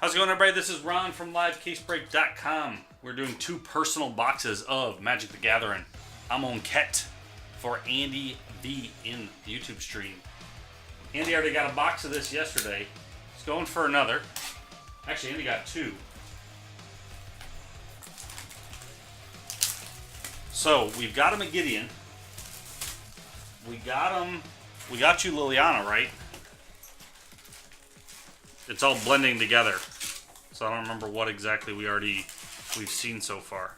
How's it going, everybody? This is Ron from LiveCaseBreak.com. We're doing 2 personal boxes of Magic the Gathering Amonkhet for Andy V in the YouTube stream. Andy already got a box of this yesterday. He's going for another. Actually, Andy got 2. So, we've got him a Gideon. We got you Liliana, right? It's all blending together. So I don't remember what exactly we've seen so far.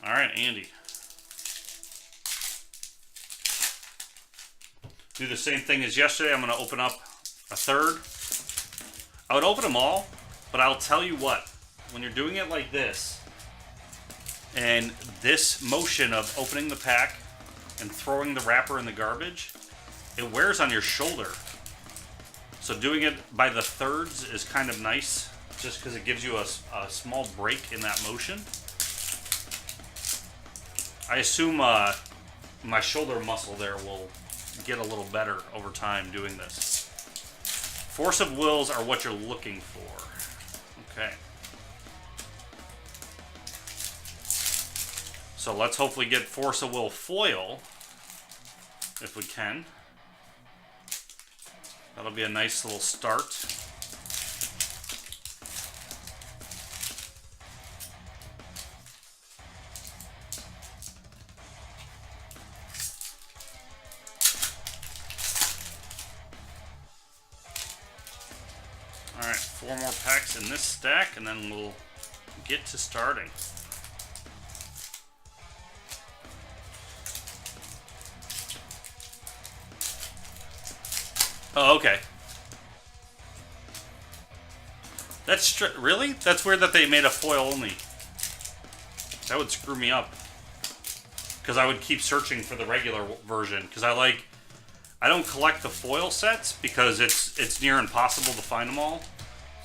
All right, Andy. Do the same thing as yesterday. I'm going to open up a third. I would open them all, but I'll tell you what. When you're doing it like this, and this motion of opening the pack and throwing the wrapper in the garbage, it wears on your shoulder. So doing it by the thirds is kind of nice, just because it gives you a small break in that motion. I assume my shoulder muscle there will get a little better over time doing this. Force of wills are what you're looking for. Okay. So let's hopefully get Force of Will foil, if we can. That'll be a nice little start. Alright, 4 more packs in this stack, and then we'll get to starting. Oh, okay. That's really? That's weird that they made a foil only. That would screw me up. Because I would keep searching for the regular version. Because I don't collect the foil sets because it's near impossible to find them all.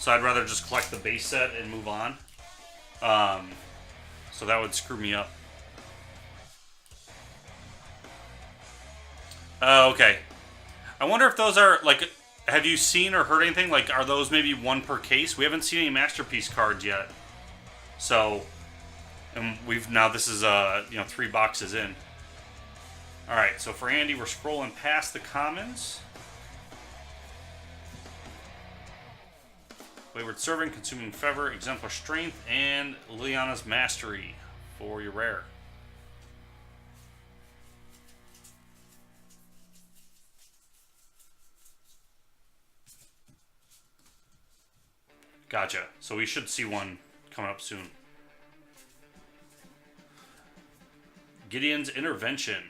So I'd rather just collect the base set and move on. So that would screw me up. Oh, okay. I wonder if those are, like, have you seen or heard anything? Like, are those maybe 1 per case? We haven't seen any Masterpiece cards yet. So, and this is, 3 boxes in. Alright, so for Andy, we're scrolling past the commons. Wayward Servant, Consuming Fever, Exemplar Strength, and Liliana's Mastery for your rare. Gotcha. So we should see one coming up soon. Gideon's Intervention.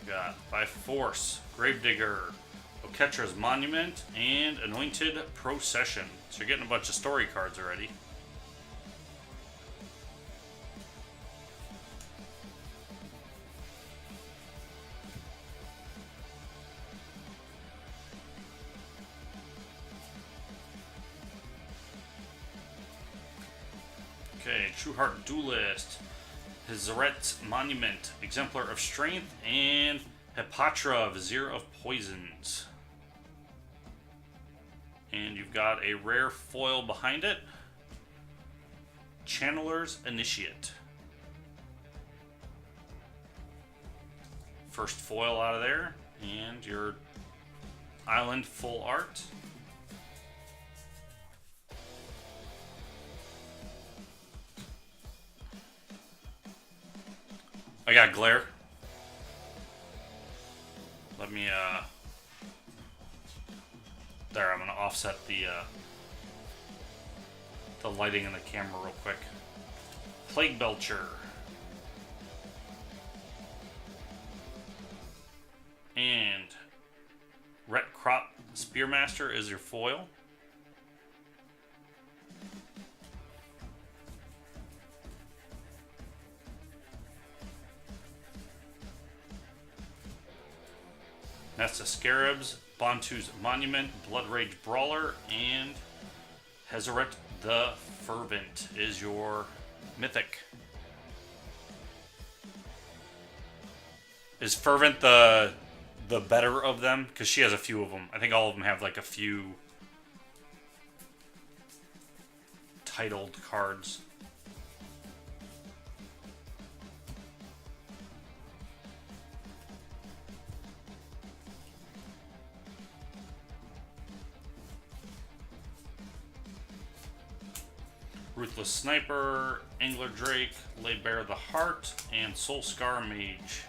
Got by Force, Gravedigger, Oketra's Monument, and Anointed Procession. So you're getting a bunch of story cards already. Okay, Trueheart Duelist, Hizret's Monument, Exemplar of Strength, and Hepatra, Vizier of Poisons. And you've got a rare foil behind it, Channeler's Initiate. First foil out of there, and your Island full art. I got glare. Let me, there, I'm gonna offset the lighting in the camera real quick. Plague Belcher. And Ret Crop Spearmaster is your foil. Nest of Scarabs, Bantu's Monument, Blood Rage Brawler, and Hezeret the Fervent is your mythic. Is Fervent the better of them? Because she has a few of them. I think all of them have like a few titled cards. Ruthless Sniper, Angler Drake, Lay Bare the Heart, and Soul Scar Mage.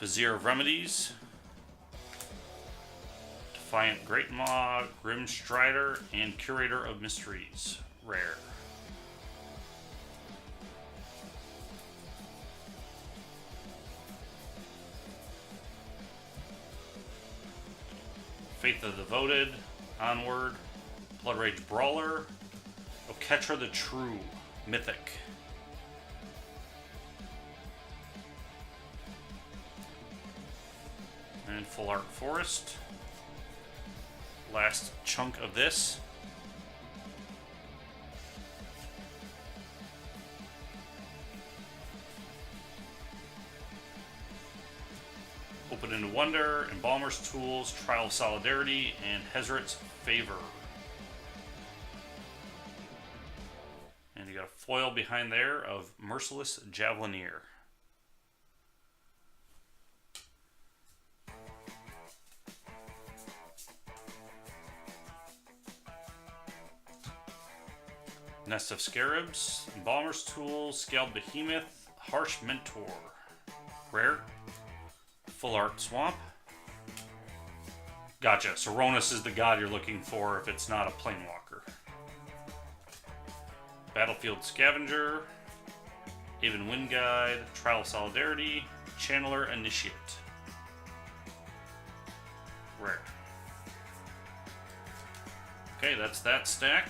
Vizier of Remedies, Defiant Great Maw, Grim Strider, and Curator of Mysteries. Rare. Faith of the Devoted, Onward, Blood Rage Brawler, Oketra the True, Mythic. And Full Art Forest. Last chunk of this. Open into Wonder, Embalmer's Tools, Trial of Solidarity, and Hezeret's Favor. And you got a foil behind there of Merciless Javelineer. Nest of Scarabs, Embalmer's Tools, Scaled Behemoth, Harsh Mentor. Rare. Full Art Swamp. Gotcha. So Ronus is the god you're looking for if it's not a Planewalker. Battlefield Scavenger, Haven Wind Guide, Trial of Solidarity, Channeler Initiate. Rare. Okay, that's that stack.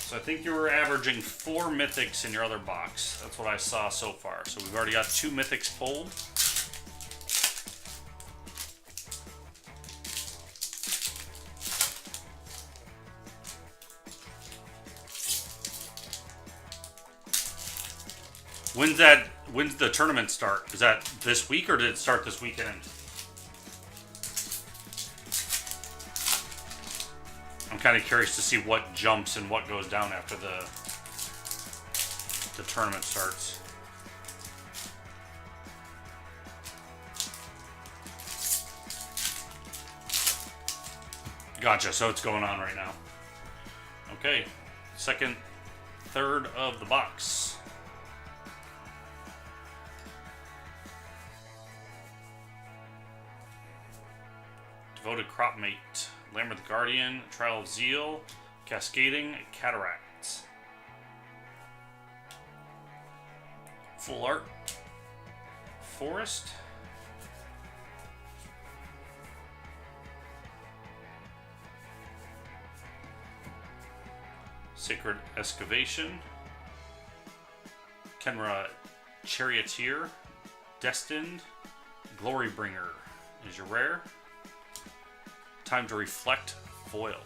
So I think you were averaging 4 mythics in your other box. That's what I saw so far. So we've already got 2 mythics pulled. When's the tournament start? Is that this week or did it start this weekend? I'm kind of curious to see what jumps and what goes down after the tournament starts. Gotcha, so it's going on right now. Okay, second, third of the box. Devoted Cropmate, Labyrinth Guardian, Trial of Zeal, Cascading Cataracts. Full Art Forest. Sacred Excavation. Kenra Charioteer. Destined. Glorybringer is your rare. Time to Reflect foil.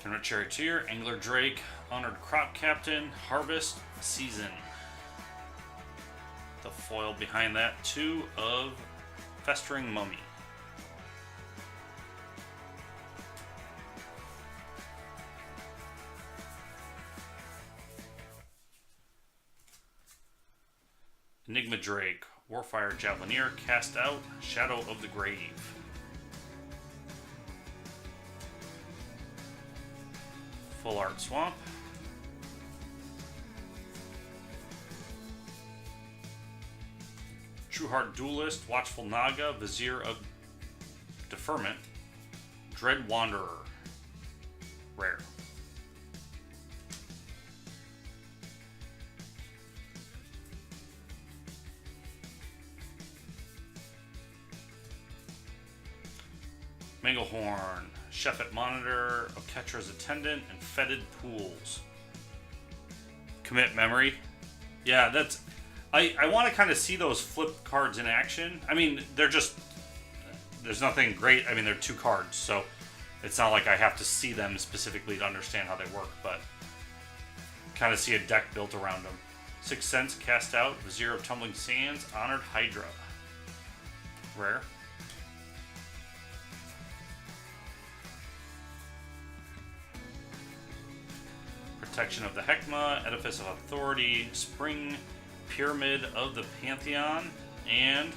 Kenra Charioteer, Angler Drake, Honored Crop Captain, Harvest Season. The foil behind that, 2 of Festering Mummy. Enigma Drake, Warfire Javelineer, cast out, Shadow of the Grave. Full Art Swamp. Trueheart Duelist, Watchful Naga, Vizier of Deferment, Dread Wanderer. Rare. Manglehorn, Sheffet Monitor, Oketra's Attendant, and Fetid Pools. Commit Memory. Yeah, that's... I want to kind of see those flip cards in action. I mean, they're just... There's nothing great. I mean, they're 2 cards, so it's not like I have to see them specifically to understand how they work, but kind of see a deck built around them. Sixth Sense, cast out, Vizier of Tumbling Sands, Honored Hydra. Rare. Protection of the Heckma, Edifice of Authority, Spring Pyramid of the Pantheon, and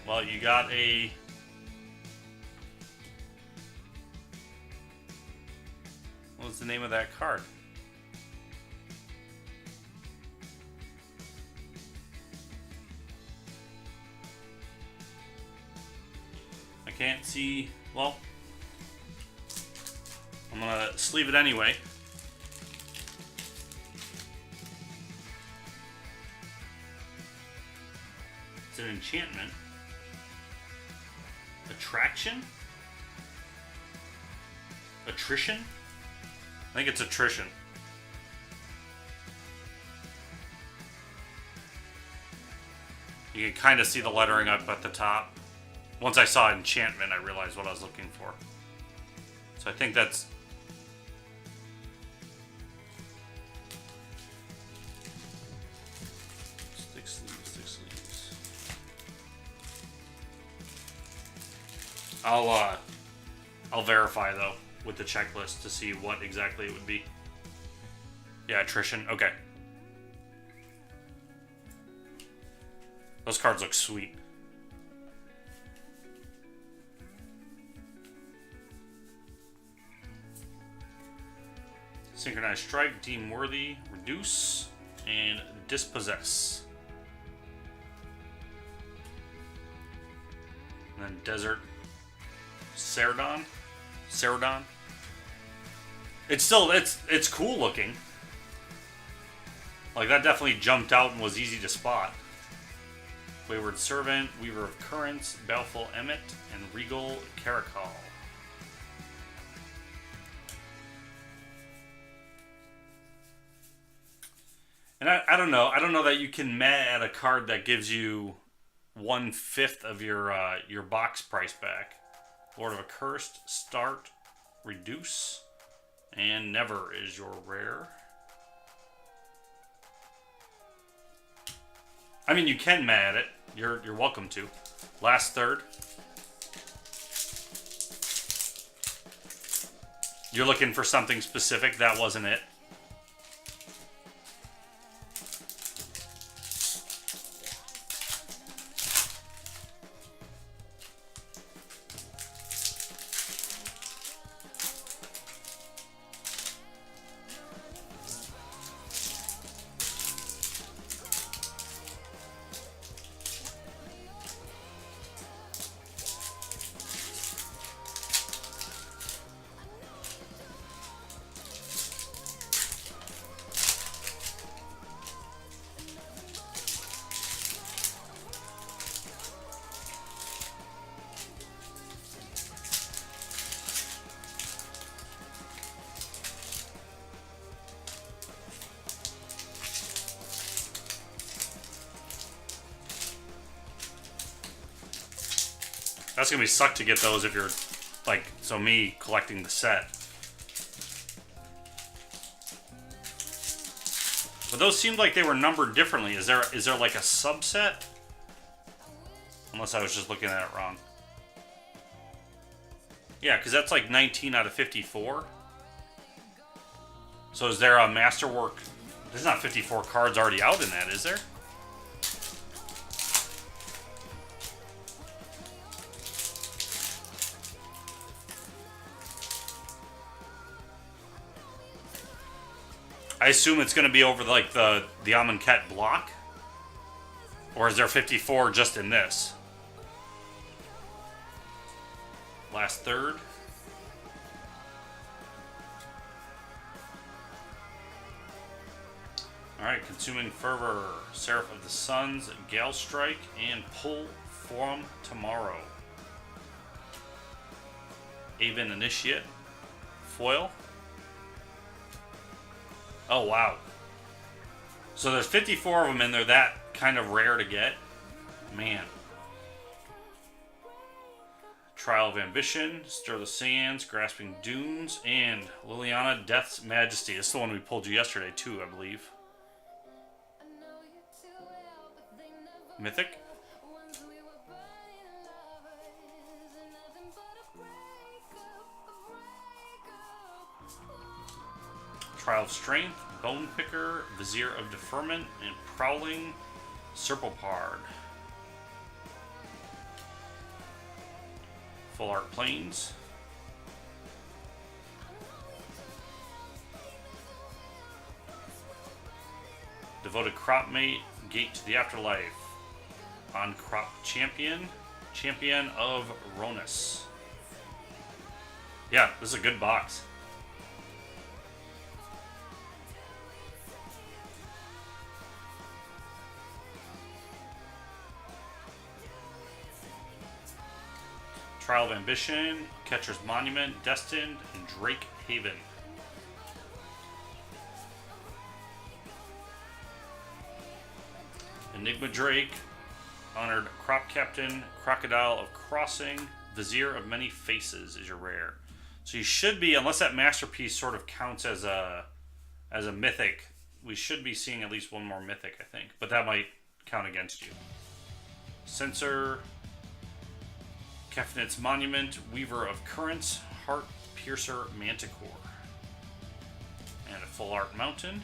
well, you got a what was the name of that card? I can't see. Well, I'm gonna sleeve it anyway. It's an enchantment. Attraction? Attrition? I think it's attrition. You can kind of see the lettering up at the top. Once I saw enchantment, I realized what I was looking for. So I think that's... Stick sleeves, stick sleeves. I'll verify though with the checklist to see what exactly it would be. Yeah, attrition. Okay. Those cards look sweet. Synchronized Strike, Deem Worthy, Reduce, and Dispossess. And then Desert Ceradon. It's still it's cool looking. Like that definitely jumped out and was easy to spot. Wayward Servant, Weaver of Currents, Baleful Emmet, and Regal Caracal. And I don't know. I don't know that you can add a card that gives you 1/5 of your box price back. Lord of Accursed, Start, Reduce, and Never is your rare. I mean, you can add it. You're welcome to. Last third. You're looking for something specific. That wasn't it. That's gonna be suck to get those if you're like me collecting the set. But those seemed like they were numbered differently. Is there like a subset? Unless I was just looking at it wrong. Yeah, because that's like 19 out of 54. So is there a masterwork There's not 54 cards already out in that, is there? I assume it's going to be over like the Amonkhet block. Or is there 54 just in this? Last third. Alright, Consuming Fervor, Seraph of the Suns, Gale Strike, and Pull Forum Tomorrow. Aven Initiate, Foil. Oh, wow. So there's 54 of them and they're that kind of rare to get. Man. Trial of Ambition, Stir the Sands, Grasping Dunes, and Liliana, Death's Majesty. This is the one we pulled you yesterday too, I believe. Mythic. Trial of Strength, Bone Picker, Vizier of Deferment, and Prowling Serpopard. Full Art Plains. Devoted Cropmate, Gate to the Afterlife. On Crop Champion, Champion of Ronus. Yeah, this is a good box. Trial of Ambition, Catcher's Monument, Destined, and Drake Haven. Enigma Drake, Honored Crop Captain, Crocodile of Crossing, Vizier of Many Faces is your rare. So you should be, unless that Masterpiece sort of counts as a mythic, we should be seeing at least one more mythic, I think. But that might count against you. Censor, Kefnit's Monument, Weaver of Currents, Heart Piercer Manticore. And a Full Art Mountain.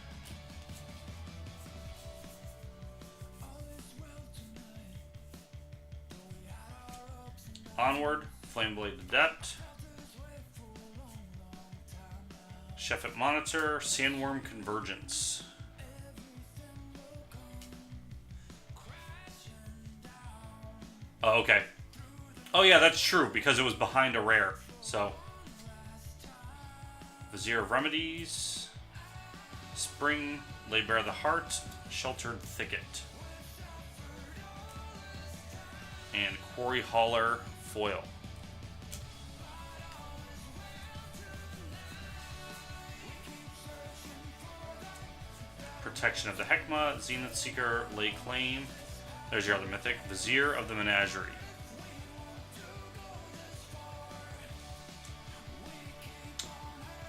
Onward, Flameblade Adept. Sheffet Monitor, Sandworm Convergence. Oh, okay. Oh yeah, that's true, because it was behind a rare. So, Vizier of Remedies, Spring, Lay Bare the Heart, Sheltered Thicket, and Quarry Hauler Foil. Protection of the Heckma, Zenith Seeker, Lay Claim. There's your other mythic, Vizier of the Menagerie.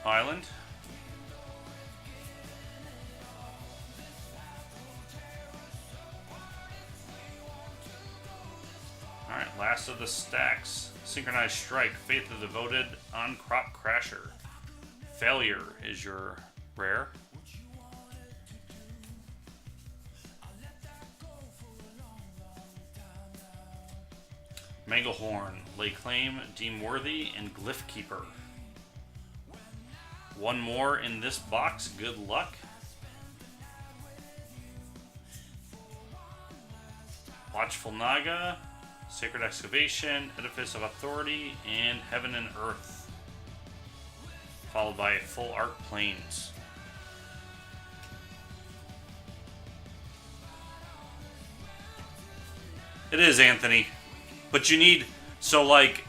Island. Alright, last of the stacks. Synchronized Strike, Faith of the Devoted, On Crop Crasher. Failure is your rare. Manglehorn, Lay Claim, Deem Worthy, and Glyph Keeper. One more in this box. Good luck. Watchful Naga, Sacred Excavation, Edifice of Authority, and Heaven and Earth. Followed by Full Art Plains. It is, Anthony. But you need, so like,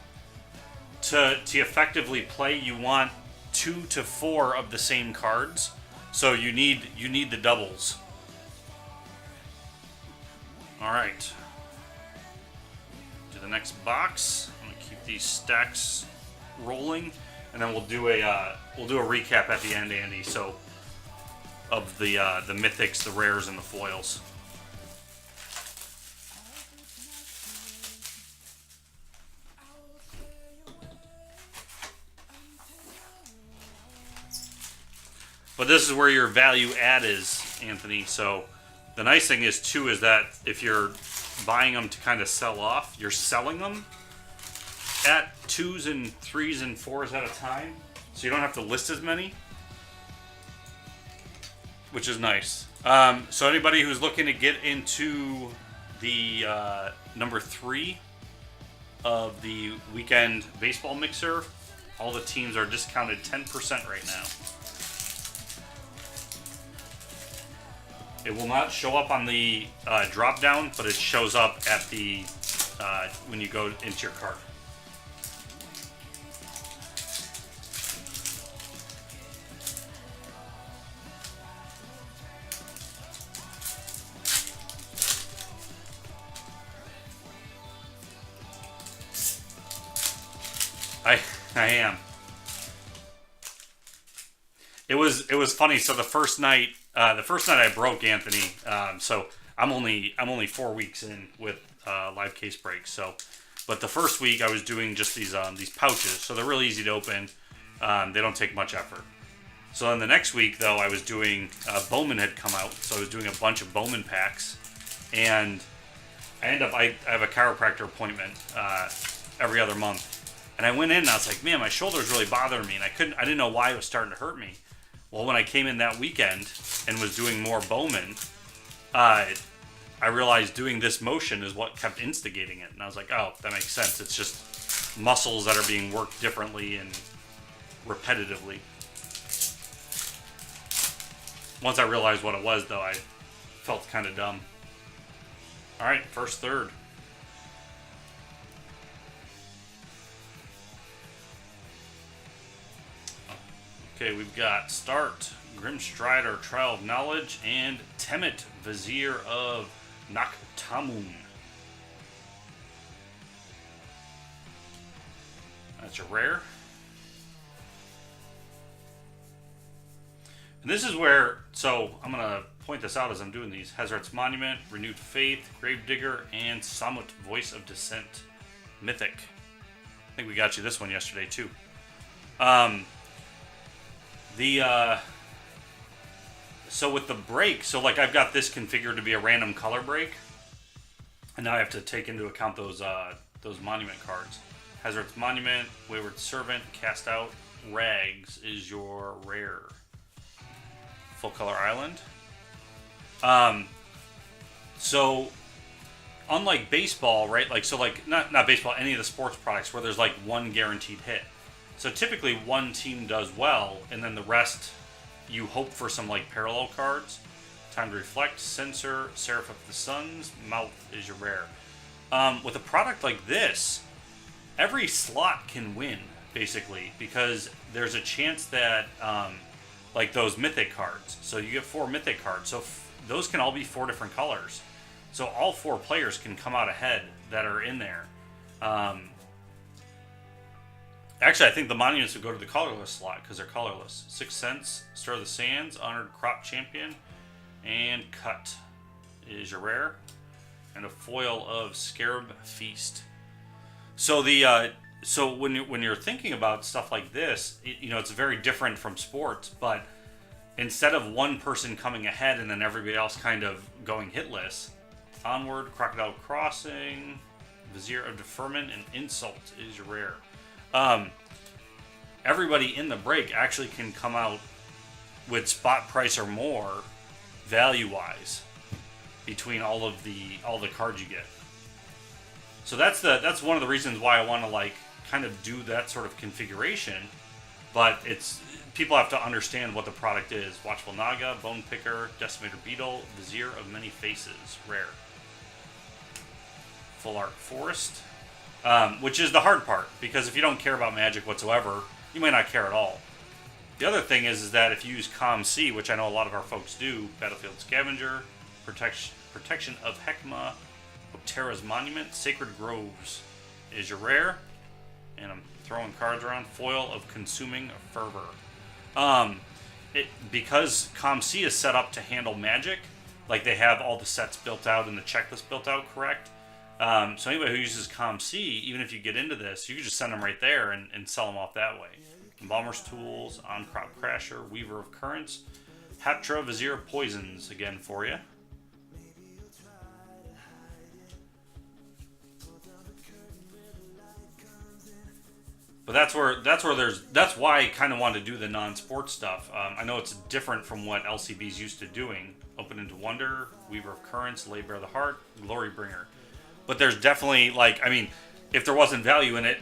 to effectively play, you want 2 to 4 of the same cards. So you need the doubles. Alright. To the next box. I'm gonna keep these stacks rolling. And then we'll do a recap at the end, Andy, so of the mythics, the rares, and the foils. But this is where your value add is, Anthony. So the nice thing is, too, is that if you're buying them to kind of sell off, you're selling them at 2s and 3s and 4s at a time. So you don't have to list as many, which is nice. So anybody who's looking to get into the number 3 of the weekend baseball mixer, all the teams are discounted 10% right now. It will not show up on the drop down, but it shows up at the when you go into your cart. I am. It was funny. So the first night I broke, Anthony. So I'm only 4 weeks in with live case breaks. So, but the first week I was doing just these pouches. So they're really easy to open. They don't take much effort. So then the next week though, I was doing Bowman had come out. So I was doing a bunch of Bowman packs, and I have a chiropractor appointment every other month. And I went in and I was like, man, my shoulder's really bothering me, and I didn't know why it was starting to hurt me. Well, when I came in that weekend and was doing more Bowman, I realized doing this motion is what kept instigating it. And I was like, oh, that makes sense. It's just muscles that are being worked differently and repetitively. Once I realized what it was, though, I felt kind of dumb. All right, first third. Okay, we've got Start, Grimstrider, Trial of Knowledge, and Temet, Vizier of Naktamun. That's your rare. And this is where, so I'm going to point this out as I'm doing these. Hazard's Monument, Renewed Faith, Gravedigger, and Samut, Voice of Dissent, Mythic. I think we got you this one yesterday, too. So with the break, so like I've got this configured to be a random color break, and now I have to take into account those monument cards. Hazard's Monument, Wayward Servant, Cast Out, Rags is your rare. Full Color Island. So unlike baseball, right? Like so, like not baseball, any of the sports products where there's like one guaranteed hit. So typically one team does well, and then the rest, you hope for some like parallel cards. Time to Reflect, Censor, Seraph of the Suns, Mouth is your rare. With a product like this, every slot can win, basically, because there's a chance that, like those Mythic cards, so you get 4 Mythic cards, so those can all be 4 different colors. So all 4 players can come out ahead that are in there. Actually, I think the monuments would go to the colorless slot because they're colorless. Sixth Sense, Stir of the Sands, Honored Crop Champion, and Cut is your rare, and a foil of Scarab Feast. So so when you're thinking about stuff like this, it's very different from sports. But instead of one person coming ahead and then everybody else kind of going hitless, Onward, Crocodile Crossing, Vizier of Deferment, and Insult is your rare. Everybody in the break actually can come out with spot price or more value-wise between all the cards you get. So that's one of the reasons why I want to like kind of do that sort of configuration. But people have to understand what the product is. Watchful Naga, Bone Picker, Decimator Beetle, Vizier of Many Faces, rare. Full Art Forest, which is the hard part, because if you don't care about Magic whatsoever, you might not care at all. The other thing is that if you use COM-C, which I know a lot of our folks do, Battlefield Scavenger, Protection of Heckma, Optera's Monument, Sacred Groves is your rare, and I'm throwing cards around. Foil of Consuming Fervor. Because COM-C is set up to handle Magic, like they have all the sets built out and the checklist built out correct. So anybody who uses COM-C, even if you get into this, you can just send them right there and sell them off that way. Bomber's Tools, On-Crop Crasher, Weaver of Currents, Haptra Vizier of Poisons again for you. But that's why I kind of wanted to do the non-sports stuff. I know it's different from what LCB's used to doing. Open into Wonder, Weaver of Currents, Lay Bare the Heart, Glory Bringer. But there's definitely, like, I mean, if there wasn't value in it,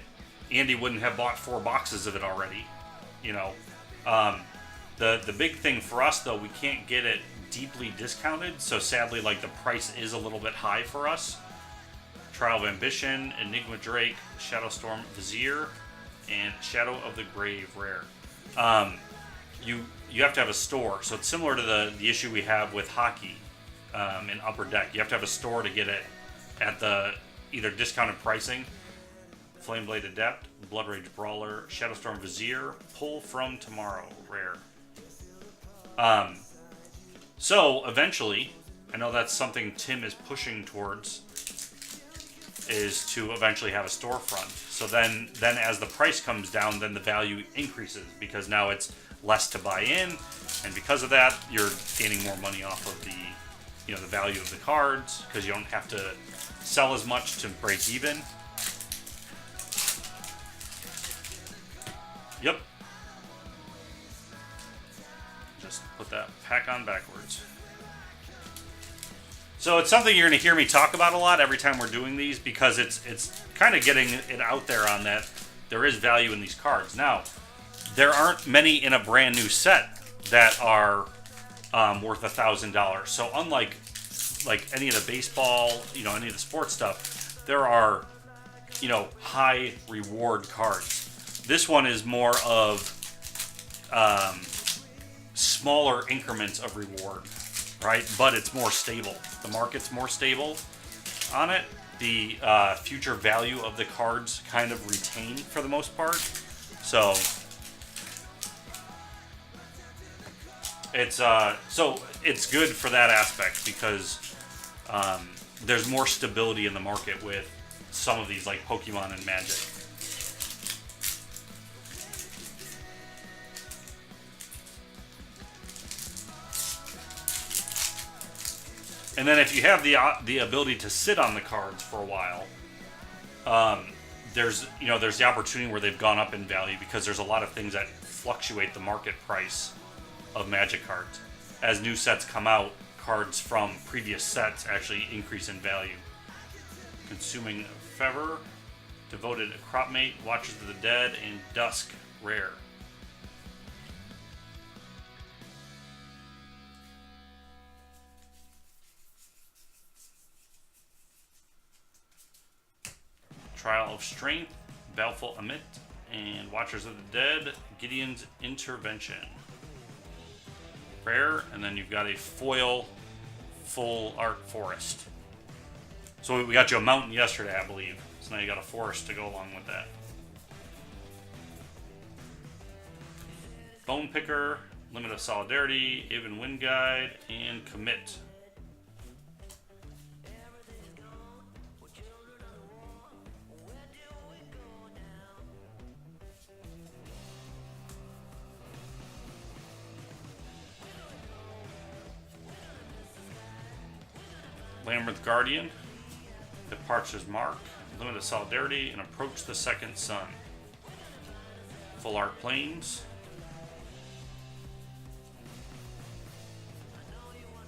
Andy wouldn't have bought 4 boxes of it already. You know, the big thing for us though, we can't get it deeply discounted. So sadly, like, the price is a little bit high for us. Trial of Ambition, Enigma Drake, Shadowstorm Vizier, and Shadow of the Grave rare. You have to have a store, so it's similar to the issue we have with hockey in Upper Deck. You have to have a store to get it at the either discounted pricing. Flameblade Adept, Blood Rage Brawler, Shadowstorm Vizier, Pull from Tomorrow rare. So eventually, I know that's something Tim is pushing towards, is to eventually have a storefront. So then as the price comes down, then the value increases because now it's less to buy in, and because of that, you're gaining more money off of the value of the cards because you don't have to sell as much to break even. Yep. Just put that pack on backwards. So it's something you're going to hear me talk about a lot every time we're doing these because it's kind of getting it out there on that there is value in these cards. Now, there aren't many in a brand new set that are worth $1,000. So unlike any of the baseball, any of the sports stuff, there are, high reward cards. This one is more of smaller increments of reward, right? But it's more stable. The market's more stable on it. The future value of the cards kind of retained for the most part. So it's good for that aspect because there's more stability in the market with some of these, like Pokemon and Magic. And then if you have the ability to sit on the cards for a while, there's the opportunity where they've gone up in value because there's a lot of things that fluctuate the market price of Magic cards. As new sets come out, cards from previous sets actually increase in value. Consuming Fever, Devoted Cropmate, Watchers of the Dead, and Dusk rare. Trial of Strength, Baleful Amit, and Watchers of the Dead, Gideon's Intervention. Rare, and then you've got a foil full art forest. So we got you a mountain yesterday, I believe. So now you got a forest to go along with that. Bone Picker, Limit of Solidarity, Aven Wind Guide, and Commit. Labyrinth Guardian, Departure's Mark, Limit of Solidarity, and Approach the Second Sun. Full Art Plains.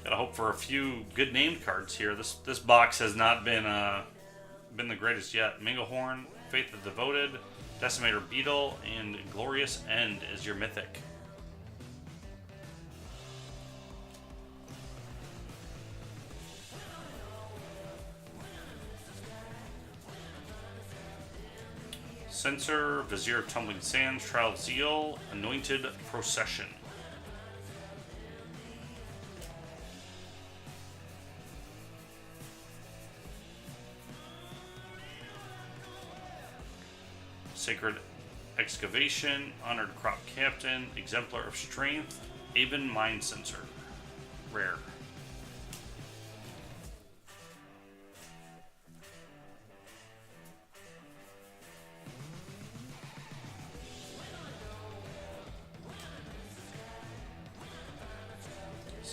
Gotta hope for a few good named cards here. This box has not been the greatest yet. Minglehorn, Faith of the Devoted, Decimator Beetle, and Glorious End is your mythic. Censor, Vizier of Tumbling Sands, Trial of Zeal, Anointed Procession. Sacred Excavation, Honored Crop Captain, Exemplar of Strength, Aben Mind Sensor. Rare.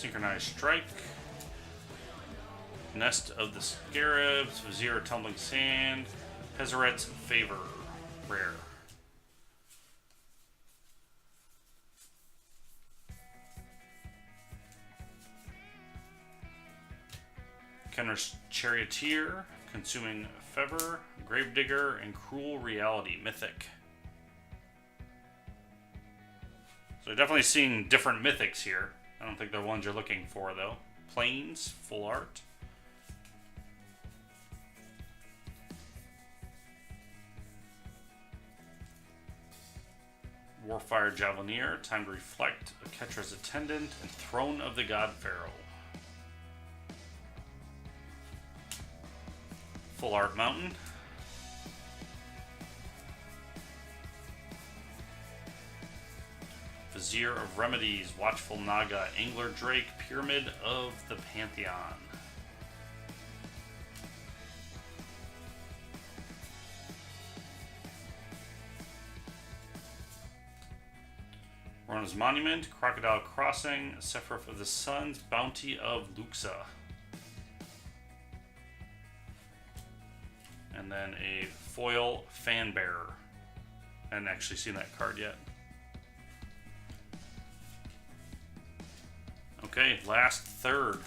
Synchronized Strike. Nest of the Scarabs. Vizier Tumbling Sand. Pezeret's Favor. Rare. Kenner's Charioteer. Consuming Fever. Gravedigger. And Cruel Reality. Mythic. So you're definitely seeing different mythics here. I don't think they're ones you're looking for, though. Plains, full art. Warfire Javelineer, Time to Reflect, Ketra's Attendant, and Throne of the God Pharaoh. Full art Mountain. Vizier of Remedies, Watchful Naga, Angler Drake, Pyramid of the Pantheon. Rona's Monument, Crocodile Crossing, Sephiroth of the Suns, Bounty of Luxa. And then a foil Fanbearer. I hadn't actually seen that card yet. Okay, last third.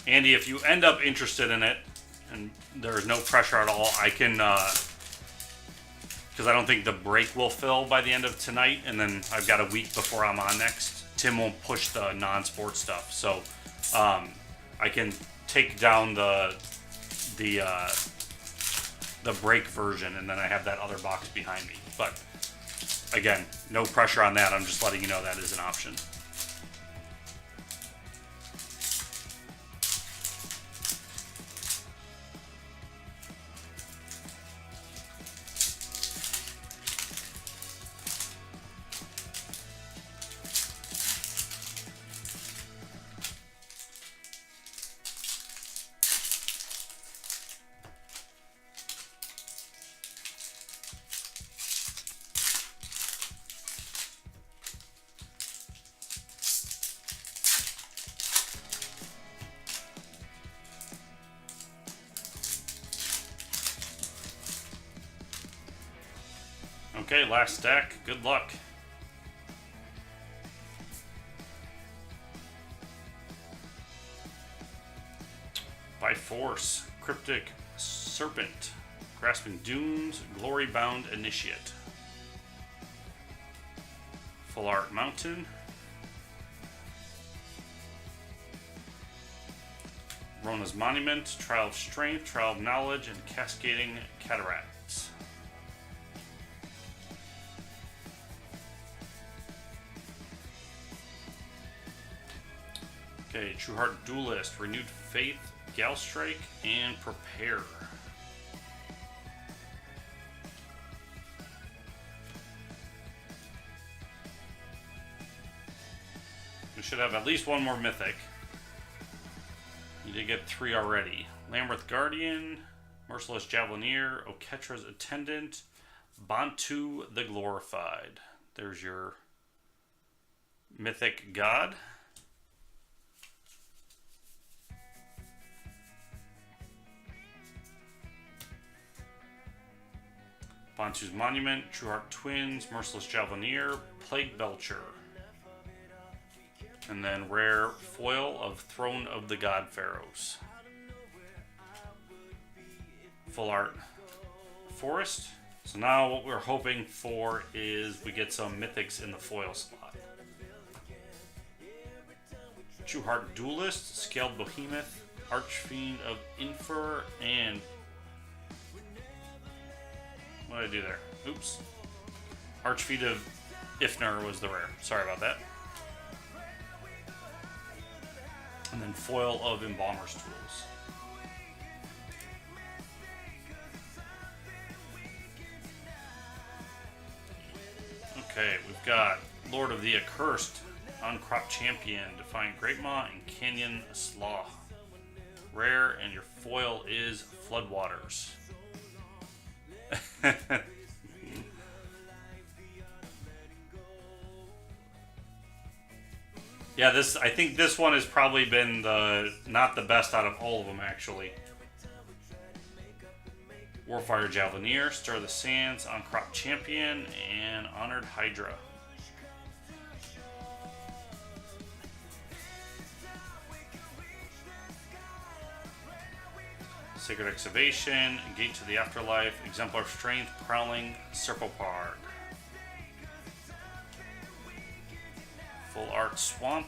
Andy, if you end up interested in it, and there's no pressure at all, I can, because I don't think the break will fill by the end of tonight, and then I've got a week before I'm on next. Tim won't push the non-sport stuff, so I can take down the break version, and then I have that other box behind me. But again, no pressure on that. I'm just letting you know that is an option. Okay, last stack. Good luck. By Force, Cryptic Serpent, Grasping Dunes, Glory Bound Initiate. Full Art Mountain. Rona's Monument, Trial of Strength, Trial of Knowledge, and Cascading Cataracts. Okay, True Heart Duelist, Renewed Faith, Galstrike, and Prepare. We should have at least one more Mythic. You did get 3 already. Labyrinth Guardian, Merciless Javelineer, Oketra's Attendant, Bantu the Glorified. There's your Mythic God. Bantu's Monument, True Heart Twins, Merciless Javelineer, Plague Belcher. And then rare foil of Throne of the God Pharaohs. Full art Forest. So now what we're hoping for is we get some mythics in the foil slot. True Heart Duelist, Scaled Behemoth, Archfiend of Infer, and what did I do there? Oops. Archfiend of Ifnir was the rare. Sorry about that. And then foil of Embalmer's Tools. Okay, we've got Lord of the Accursed, Uncropped Champion, Defiant Greatmaw, and Canyon Slaw. Rare, and your foil is Floodwaters. Yeah, I think this one has probably been not the best out of all of them, actually. Warfire Javelineer, Stir the Sands, On Crop Champion, and Honored Hydra. Sacred Excavation, Gate to the Afterlife, Exemplar Strength, Prowling, Serpoparg. Full Art Swamp.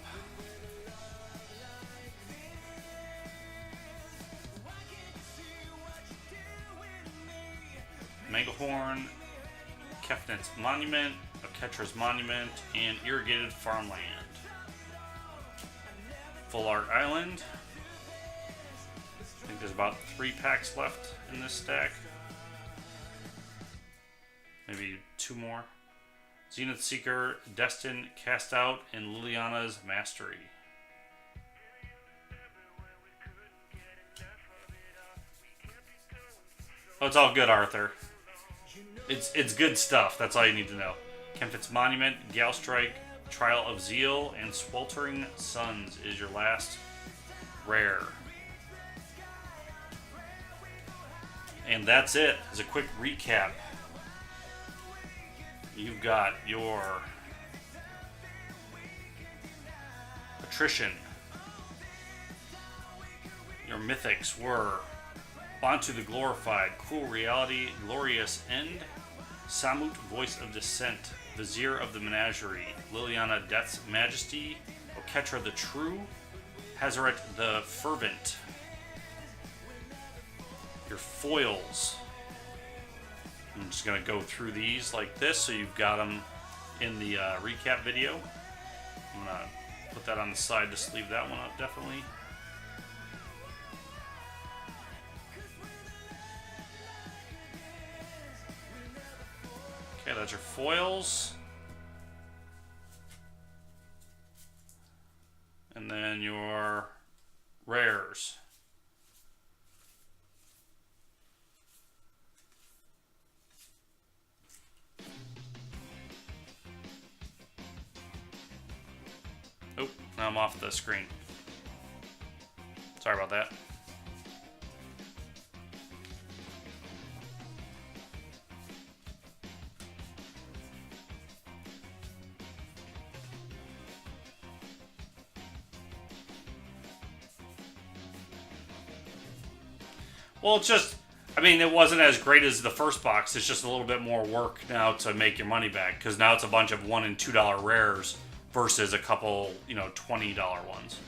Megahorn, Kefnet's Monument, Oketra's Monument, and Irrigated Farmland. Full Art Island. I think there's about 3 packs left in this stack. Maybe 2 more. Zenith Seeker, Destin, Cast Out, and Liliana's Mastery. Oh, it's all good, Arthur. It's good stuff. That's all you need to know. Kempfit's Monument, Galstrike, Trial of Zeal, and Sweltering Suns is your last rare. And that's it. As a quick recap, you've got your Attrition. Your mythics were Bantu the Glorified, Cruel Reality, Glorious End, Samut Voice of Dissent, Vizier of the Menagerie, Liliana Death's Majesty, Oketra the True, Hazaret the Fervent. Your foils. I'm just going to go through these like this so you've got them in the recap video. I'm going to put that on the side, just leave that one up definitely. Okay, that's your foils. And then your rares. Oh, now I'm off the screen. Sorry about that. Well, it's just, I mean, it wasn't as great as the first box. It's just a little bit more work now to make your money back. Because now it's a bunch of $1 and $2 rares versus a couple, $20 ones.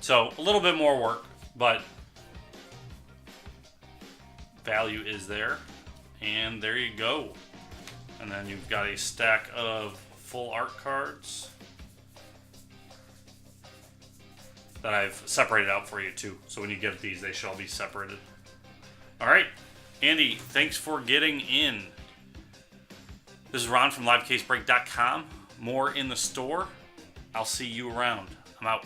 So, a little bit more work, but value is there. And there you go. And then you've got a stack of full art cards that I've separated out for you too. So when you get these, they should all be separated. All right, Andy, thanks for getting in. This is Ron from LiveCaseBreak.com. More in the store. I'll see you around. I'm out.